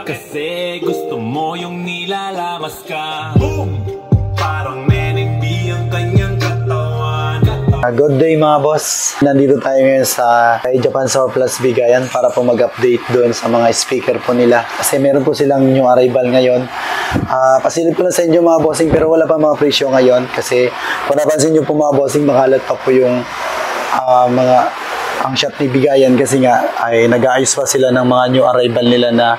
Kasi gusto mo yung nilalamas ka. Boom! Parang NNB ang kanyang katawan. Good day mga boss. Nandito tayo ngayon sa Japan Surplus Bigayan para po mag-update doon sa mga speaker po nila. Kasi meron po silang new arrival ngayon. Pasilip ko na sa inyo mga bossing pero wala pa mga presyo ngayon. Kasi kung napansin nyo po mga bossing, makalat pa po yung ang shop ni Bigayan kasi nga ay nag-aayos pa sila ng mga new arrival nila na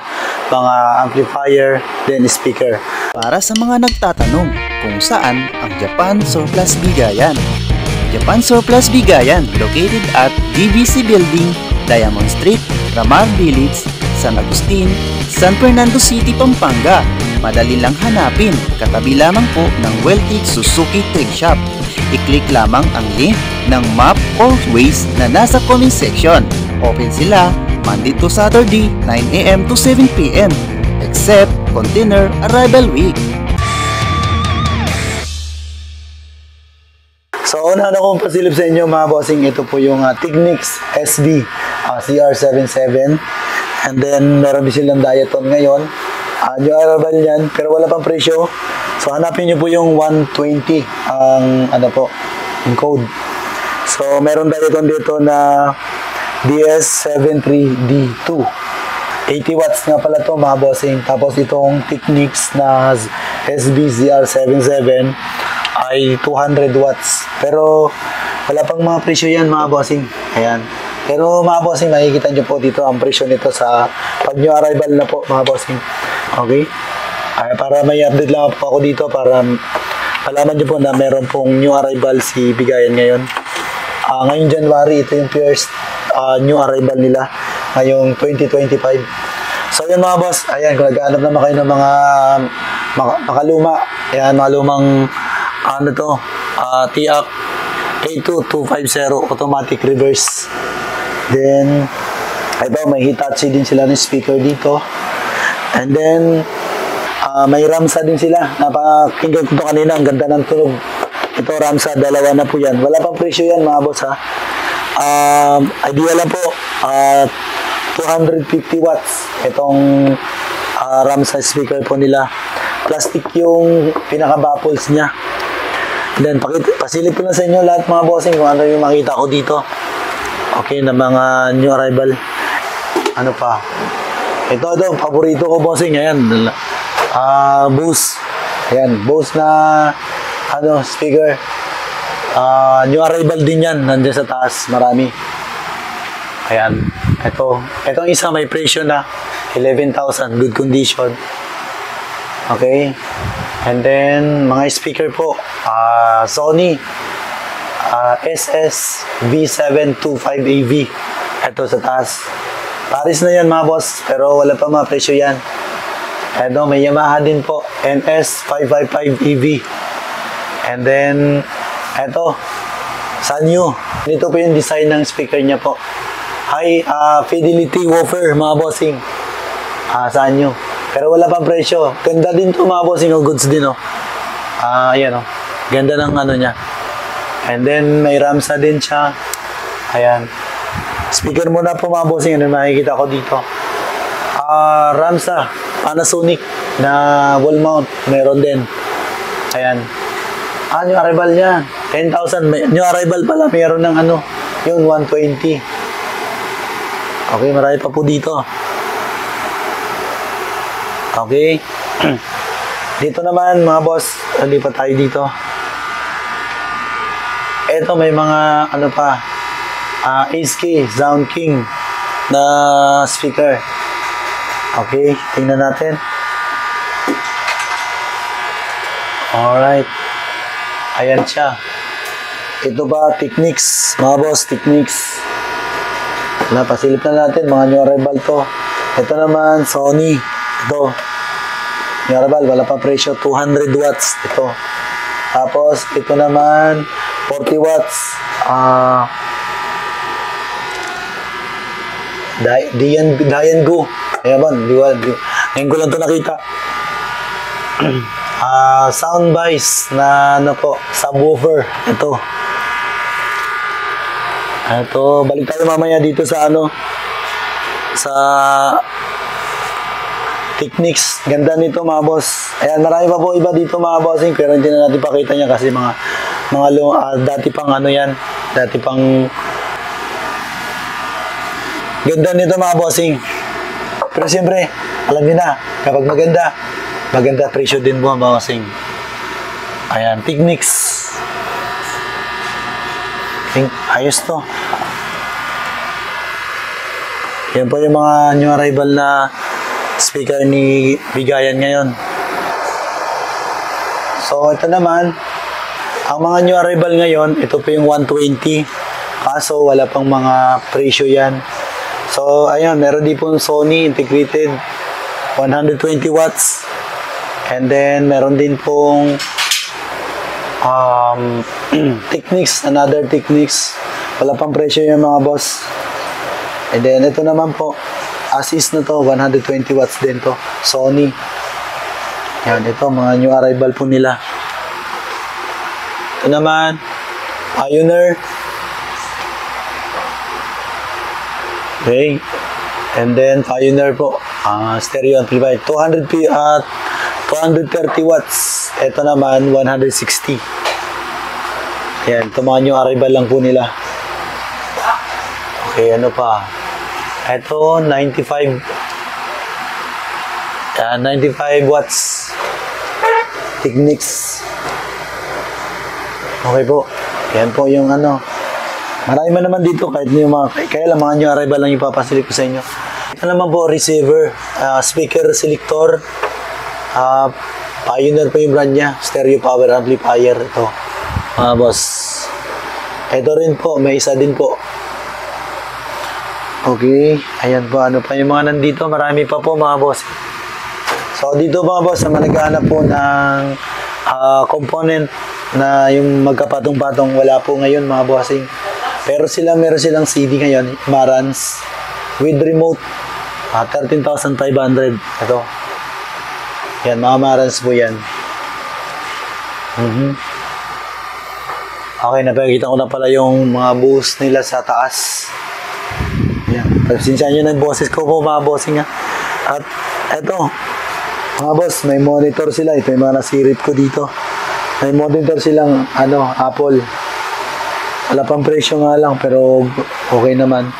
mga amplifier then speaker. Para sa mga nagtatanong kung saan ang Japan Surplus Bigayan. Japan Surplus Bigayan located at DBC Building, Diamond Street, Ramar Village, San Agustin, San Fernando City, Pampanga. Madali lang hanapin, katabi lamang po ng Weltig Suzuki Trade Shop. I-click lamang ang link ng map or Waze na nasa comment section. Open sila Monday to Saturday 9 AM to 7 PM except container arrival week. So una na kong pasilip sa inyo mga bossing, ito po yung Technics SB CR77 and then meron din silang Diaton ngayon. New arrival yan pero wala pang presyo. So hanapin nyo po yung 120 ang yung code. So meron Diaton dito na DS73D2 80 watts nga pala to mga bossing. Tapos itong Technics na SB-CR77 ay 200 watts pero wala pang mga presyo yan mga bossing. Ayan. Pero mga bossing, makikita nyo po dito ang presyo nito sa pag new arrival na po mga bossing. Okay? Para may update lang po ako dito para malaman nyo po na meron pong new arrival si Bigayan ngayon. Ngayong January, ito yung first new arrival nila ngayong 2025. So yun mga boss, ayan, kung nag-aanap naman kayo ng mga makaluma, ayan, mga lumang TIAC K2250 automatic reverse. Then ito, may Hitachi din sila ng speaker dito. And then may Ramsa din sila. Napakinggan ko ito kanina, ang ganda ng tunog. Ito Ramsa, dalawa na po yan. Wala pang presyo yan mga boss ha. Idea lang po, 250 watts itong Ramsa speaker po nila. Plastic yung pinaka-baffles niya. Then pasilip ko na sa inyo lahat mga bossing kung ano yung makita ko dito. Okay, na mga new arrival. Ano pa? Ito, paborito ko bossing. Ayan, Bose. Ayan, Bose na speaker. New arrival din yan. Nandiyan sa taas, marami. Ayan, itong isa may presyo na 11,000, good condition. Okay. And then, mga speaker po, Sony SS V725AV. Ito sa taas. Paris na yan mga boss, pero wala pa mga presyo yan. Ito, may Yamaha din po, NS555EV. And then, ito, Sanyo. Dito po yung design ng speaker niya po. High fidelity woofer mga bossing. Sanyo. Pero wala pang presyo. Ganda din to mga bossing, goods din ayan ganda ng niya. And then may Ramsa din siya. Ayan. Speaker muna po mga bossing, ano makikita ko dito. Ramsa Panasonic na wall mount, meron din. Ayan. New arrival niya 10,000. New arrival pala, meron ng yung 120. Okay, marami pa po dito. Okay. Dito naman mga boss, lipat tayo dito. Ito may mga SK Sound King na speaker. Okay, tingnan natin. Alright. Ayan siya. Ito ba Technics, mga boss, Technics. Pasilip na natin, mga new arrival to. Ito naman Sony. Ito new arrival, wala pa presyo, 200 watts ito. Tapos ito naman 40 watts Dian Go. Ayan ba, ngayon ko lang ito nakita. Soundbase na subwoofer. Ito, balik tayo mamaya dito sa Technics. Ganda nito mga boss. Ayan, marami pa po iba dito mga bossing, pero hindi na natin pakita niya kasi dati pang ano yan. Dati pang ganda nito mga bossing. Pero siyempre, alam niyo na, kapag maganda presyo din po mga bossing. Ayan, Technics. Ayos to. Yan po yung mga new arrival na speaker ni Bigayan ngayon. So, ito naman, ang mga new arrival ngayon, ito po yung 120. Kaso, wala pang mga presyo yan. So, ayun, meron din po Sony integrated 120 watts. And then, meron din pong Technics, another Technics. Wala pang presyo yung mga boss. And then, ito naman po, as is na to, 120 watts din to. Sony. Yan, ito, mga new arrival po nila. Ito naman, Pioneer. Okay. And then, Pioneer po, stereo amplifier. 230 watts. Ito naman, 160. Yan, ito mga new arrival lang po nila. Okay, ano pa? Ito, 95 watts. Technics. Okay po. Yan po yung ano. Marami man naman dito kahit yung kaya lang mga new arrival lang yung papasilip ko sa inyo. Ito naman po, receiver, speaker selector. Pioneer po yung brand niya. Stereo power amplifier. Ito. Boss. Ito rin po, may isa din po. Okay, ayan po, ano pa yung mga nandito, marami pa po mga boss. So dito mga boss, na naghahanap po ng component na yung magkapatong-patong, wala po ngayon mga bossing. Pero meron silang CD ngayon, Marantz, with remote, 13,500. Ito. Yan, mga Marantz po yan. Okay, napakita ko na pala yung mga boost nila sa taas. Yan. Pagsinsya nyo ng boses ko po mga bossing ha. At eto, mga boss, may monitor sila. Ito yung mga nasirip ko dito. May monitor silang Apple. Wala pang presyo nga lang pero okay naman.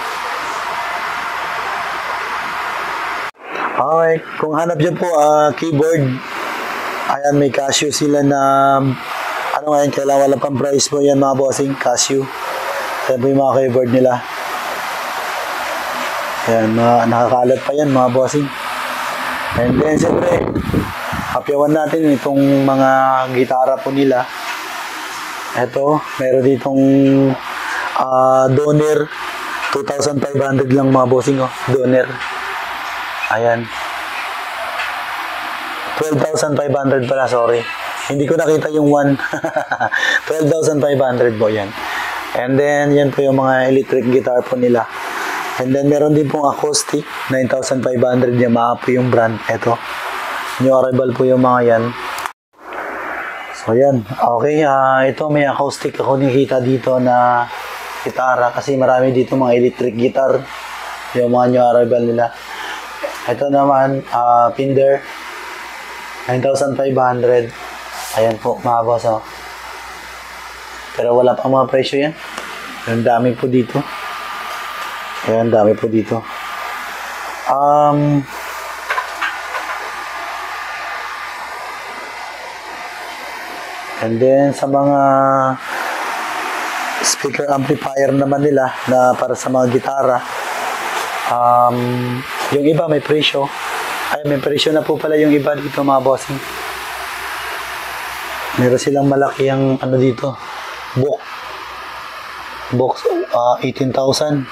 Okay, kung hanap nyo po keyboard, ayan, may Casio sila na ngayon, kailangan wala pang price po yan mga bossing, Casio. Ayan po yung mga keyboard nila. Ayan, nakakalat pa yan mga bossing. And then, siyempre, hapyawan natin itong mga gitara po nila. Ito, meron ditong Donner. 2,500 lang mga bossing, oh. Donner. Ayan. 12,500 pala, sorry. Hindi ko nakita yung 1. 12,500 po yan. And then, yan po yung mga electric guitar po nila. And then, meron din pong acoustic. 9,500 Yamaha po yung brand. Ito. New arrival po yung mga yan. So, yan. Okay. Ito, may acoustic ako nakita dito na gitara. Kasi marami dito mga electric guitar. Yung mga new arrival nila. Ito naman, Fender. 9,500. Ayan po, mga boss, oh. Pero wala pa mga presyo yan. Ang dami po dito. Ayan, dami po dito. And then, sa mga speaker amplifier naman nila na para sa mga gitara, yung iba may presyo. Ay, may presyo na po pala yung iba dito mga bossing. Meron silang malaki ang dito. Box 18,000.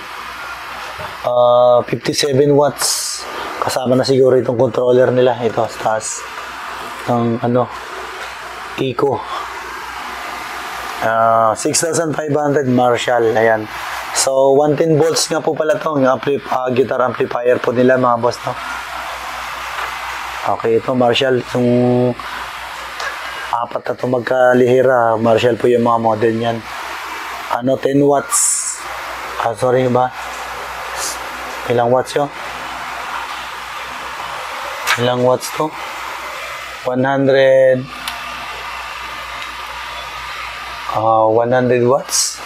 57 watts. Kasama na siguro itong controller nila. Ito, sa taas. Ng Eco. 6,500 Marshall. Ayan. So, 110 volts nga po pala ito. Yung guitar amplifier po nila mga boss. No? Okay, ito Marshall. Itong apat na ito magkalihira. Marshall po yung mga model niyan. 10 watts. Sorry ba? Ilang watts yun? Ilang watts to? 100 watts.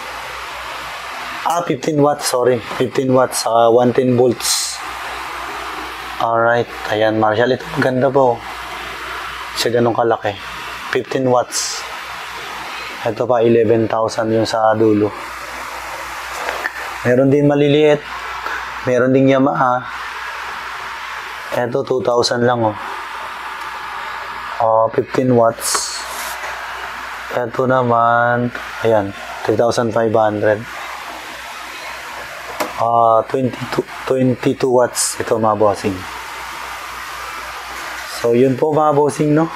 15 watts, sorry. 15 watts, 110 volts. Alright, ayan, Marshall. Ito, maganda po. Siya ganun kalaki. 15 watts. Ito pa, 11,000 yung sa dulo. Meron din maliliit. Meron din Yamaha. Ito, 2,000 lang, oh. 15 watts. Ito naman, ayan, 3,500. 22 watts ito mga bossing. So yun po mga bossing, no.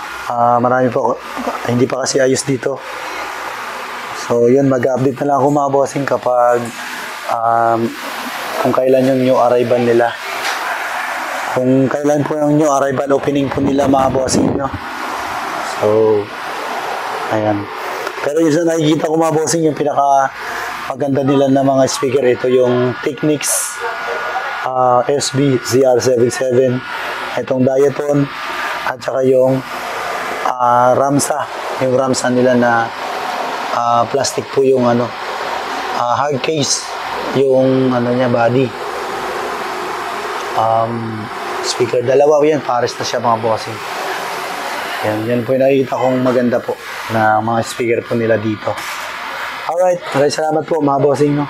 Marami po, hindi pa kasi ayos dito. So yun, mag-update na lang ako mga bossing kapag kung kailan yung new arrival nila. Kung kailan po yung new arrival opening po nila mga bossing, no. So ayan. Pero yung sa nakikita ko mga bossing, yung pinaka maganda nila na mga speaker, ito yung Technics SB ZR77, itong Diaton, at saka yung Ramsa. Yung Ramsa nila na plastic po yung ano, hard case, yung ano niya, body. Speaker, dalawa yan, pares na siya mga bossing. Yan po yung nakikita kong maganda po na mga speaker po nila dito. Alright, maraming salamat po mga bossing, no.